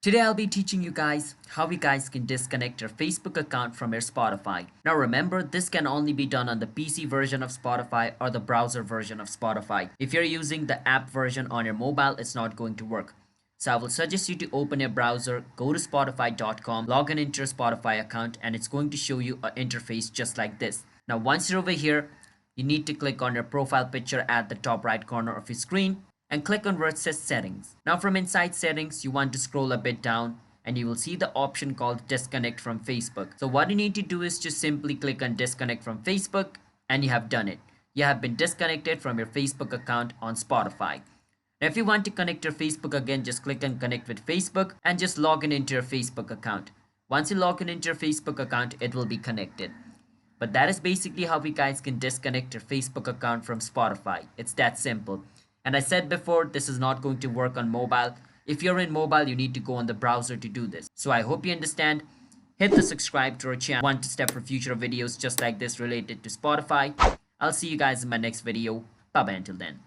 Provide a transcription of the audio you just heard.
Today I'll be teaching you guys how you guys can disconnect your Facebook account from your Spotify. Now remember, this can only be done on the PC version of Spotify or the browser version of Spotify. If you're using the app version on your mobile, it's not going to work. So I will suggest you to open your browser, go to spotify.com, log in into your Spotify account, and it's going to show you an interface just like this. Now once you're over here, you need to click on your profile picture at the top right corner of your screen and click on where it says settings. Now from inside settings, you want to scroll a bit down and you will see the option called disconnect from Facebook. So what you need to do is just simply click on disconnect from Facebook and you have done it. You have been disconnected from your Facebook account on Spotify. Now if you want to connect your Facebook again, just click on connect with Facebook and just log in into your Facebook account. Once you log in into your Facebook account, it will be connected. But that is basically how we guys can disconnect your Facebook account from Spotify. It's that simple. And I said before, this is not going to work on mobile. If you're in mobile, you need to go on the browser to do this. So I hope you understand. Hit the subscribe to our channel. Want to step for future videos just like this related to Spotify. I'll see you guys in my next video. Bye bye until then.